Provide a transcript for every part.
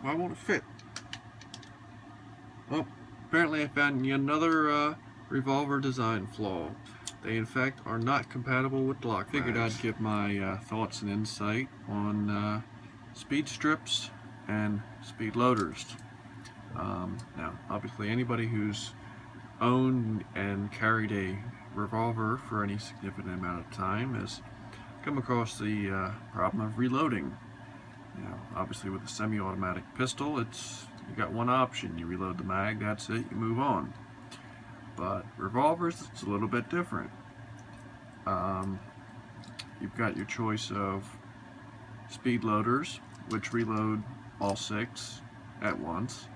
Why won't it fit? Oh, apparently I found yet another revolver design flaw. They in fact are not compatible with Glock. Figured I'd give my thoughts and insight on speed strips and speed loaders. Now, obviously, anybody who's owned and carried a revolver for any significant amount of time has come across the problem of reloading. Now, obviously, with a semi-automatic pistol, you got one option: you reload the mag, that's it, you move on. But revolvers, it's a little bit different. You've got your choice of speed loaders, which reload all 6 at once,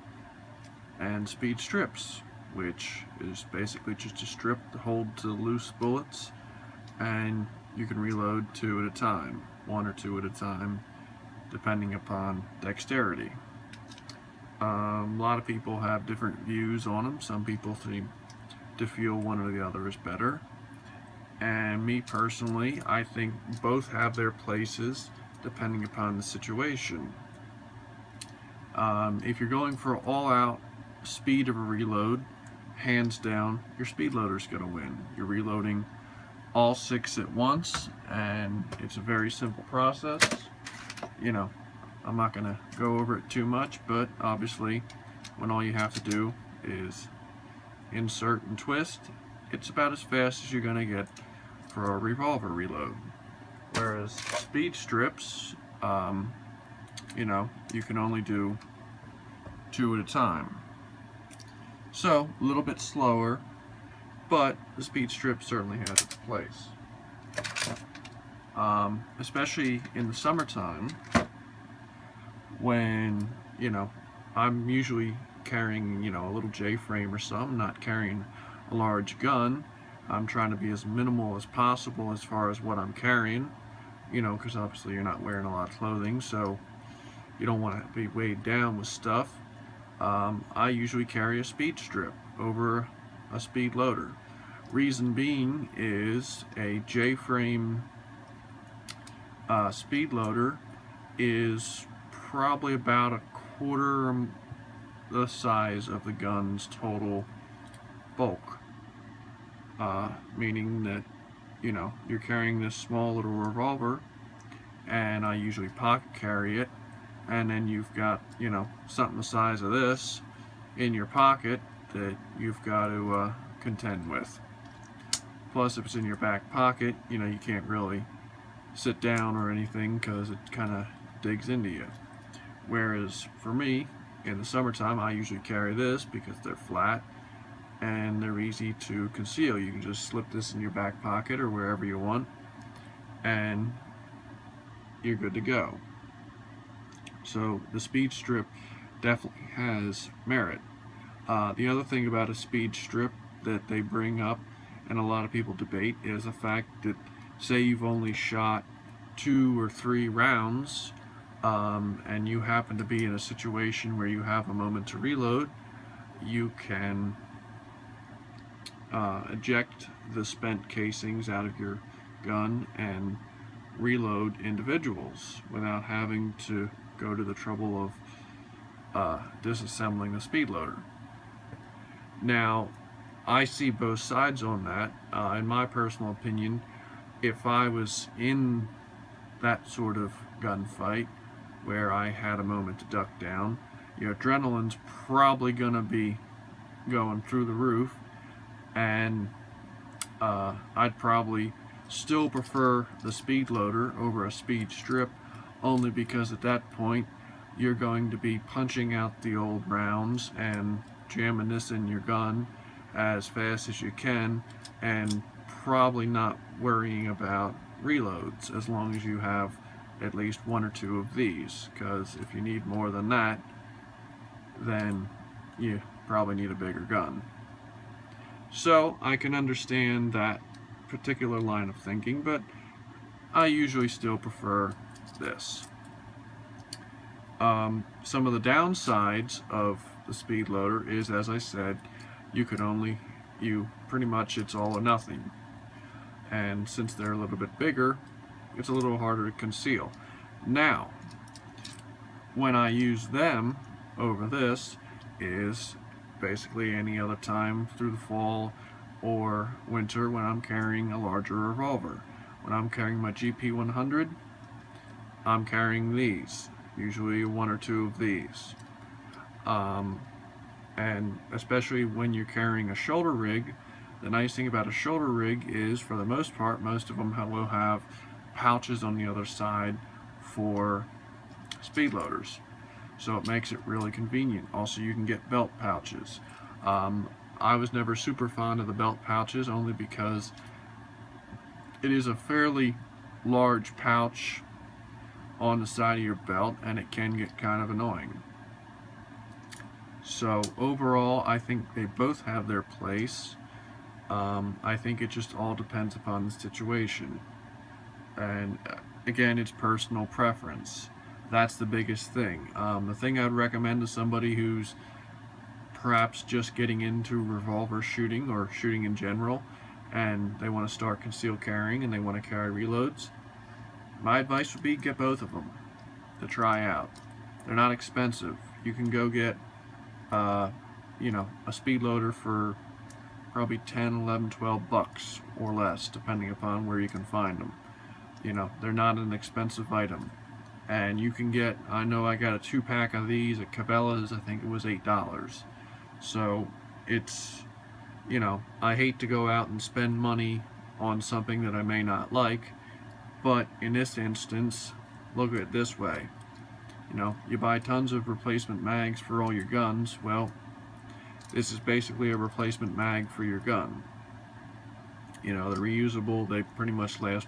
and speed strips, which is basically just a strip to hold to loose bullets, and you can reload 2 at a time, 1 or 2 at a time, depending upon dexterity. A lot of people have different views on them. Some people seem to feel one or the other is better. And me personally, I think both have their places depending upon the situation. If you're going for all-out speed of a reload, hands down, your speed loader's going to win. You're reloading all 6 at once, and it's a very simple process. You know, I'm not going to go over it too much, but obviously when all you have to do is insert and twist, it's about as fast as you're going to get for a revolver reload. Whereas speed strips, you know, you can only do 2 at a time. So, a little bit slower, but the speed strip certainly has its place. Especially in the summertime, when, you know, I'm usually carrying, you know, a little J-frame or something, not carrying a large gun. I'm trying to be as minimal as possible as far as what I'm carrying, you know, because obviously you're not wearing a lot of clothing, so you don't want to be weighed down with stuff. I usually carry a speed strip over a speed loader. Reason being is a J-frame speed loader is probably about a quarter the size of the gun's total bulk. Meaning that, you know, you're carrying this small little revolver, and I usually pocket carry it, and then you've got, you know, something the size of this in your pocket that you've got to contend with. Plus, if it's in your back pocket, you know, you can't really sit down or anything because it kind of digs into you. Whereas for me, in the summertime, I usually carry this because they're flat and they're easy to conceal. You can just slip this in your back pocket or wherever you want, and you're good to go. So the speed strip definitely has merit. The other thing about a speed strip that they bring up and a lot of people debate is the fact that, say you've only shot 2 or 3 rounds, and you happen to be in a situation where you have a moment to reload, you can eject the spent casings out of your gun and reload individuals without having to go to the trouble of disassembling the speed loader. Now, I see both sides on that. In my personal opinion, if I was in that sort of gunfight where I had a moment to duck down, your adrenaline's probably going to be going through the roof, and I'd probably still prefer the speed loader over a speed strip, only because at that point you're going to be punching out the old rounds and jamming this in your gun as fast as you can, and probably not worrying about reloads as long as you have at least 1 or 2 of these, because if you need more than that, then you probably need a bigger gun. So I can understand that particular line of thinking, but I usually still prefer this. Some of the downsides of the speed loader is, as I said, pretty much it's all or nothing. And since they're a little bit bigger, it's a little harder to conceal. Now, when I use them over this is basically any other time through the fall or winter when I'm carrying a larger revolver. When I'm carrying my GP100, I'm carrying these, usually one or two of these. And especially when you're carrying a shoulder rig, the nice thing about a shoulder rig is, for the most part, most of them will have pouches on the other side for speed loaders. So it makes it really convenient. Also, you can get belt pouches. I was never super fond of the belt pouches, only because it is a fairly large pouch on the side of your belt, and it can get kind of annoying. So overall, I think they both have their place. I think it just all depends upon the situation. And again, it's personal preference. That's the biggest thing. The thing I'd recommend to somebody who's perhaps just getting into revolver shooting or shooting in general, and they want to start concealed carrying and they want to carry reloads, my advice would be get both of them to try out. They're not expensive. You can go get a speed loader for probably 10, 11, 12 bucks or less, depending upon where you can find them. They're not an expensive item. And you can get, I know I got a 2-pack of these at Cabela's, I think it was $8. So it's, I hate to go out and spend money on something that I may not like, but in this instance, look at it this way. You buy tons of replacement mags for all your guns. Well, this is basically a replacement mag for your gun. They're reusable. They pretty much last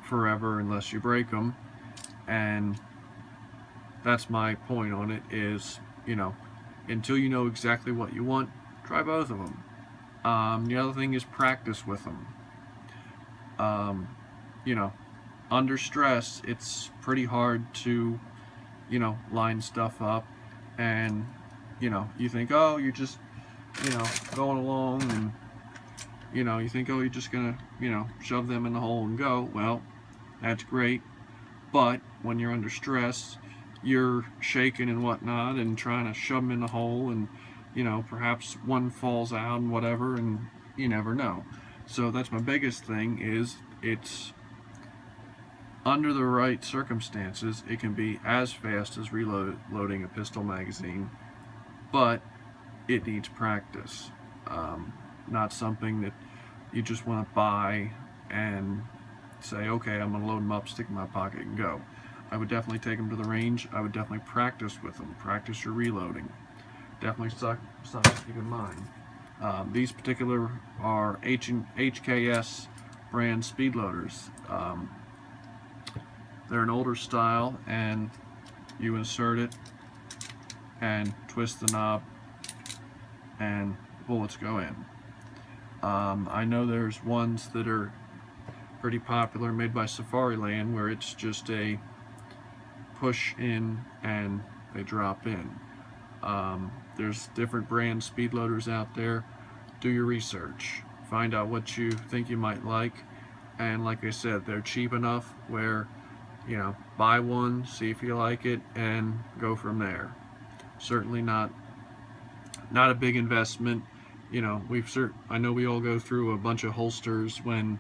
forever unless you break them. And that's my point on it is, until you know exactly what you want, try both of them. The other thing is practice with them. Under stress, it's pretty hard to, line stuff up, and, you think, oh, you're just, going along, and, you think, oh, you're just gonna, shove them in the hole and go. Well, that's great, but when you're under stress, you're shaking and whatnot and trying to shove them in the hole, and, perhaps one falls out and whatever, and you never know. So that's my biggest thing is, it's under the right circumstances, it can be as fast as reloading a pistol magazine, but it needs practice. Not something that you just want to buy and say, okay, I'm going to load them up, stick them in my pocket, and go. I would definitely take them to the range. I would definitely practice with them. Practice your reloading. Definitely something to keep in mind. These particular are HKS brand speed loaders. They're an older style, and you insert it and twist the knob and bullets go in. I know there's ones that are pretty popular made by Safariland where it's just a push in and they drop in. There's different brand speed loaders out there. Do your research. Find out what you think you might like. And like I said, they're cheap enough where, buy one, see if you like it, and go from there. Certainly not a big investment. I know we all go through a bunch of holsters when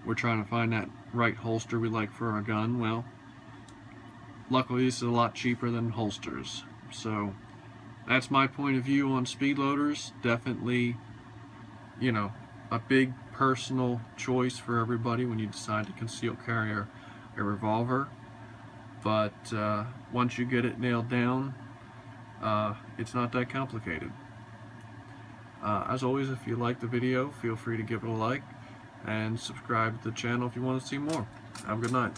we're trying to find that right holster we like for our gun. Well, luckily this is a lot cheaper than holsters. So that's my point of view on speed loaders. Definitely, a big personal choice for everybody when you decide to conceal carry a revolver. But once you get it nailed down, it's not that complicated. As always, if you like the video, feel free to give it a like and subscribe to the channel if you want to see more. Have a good night.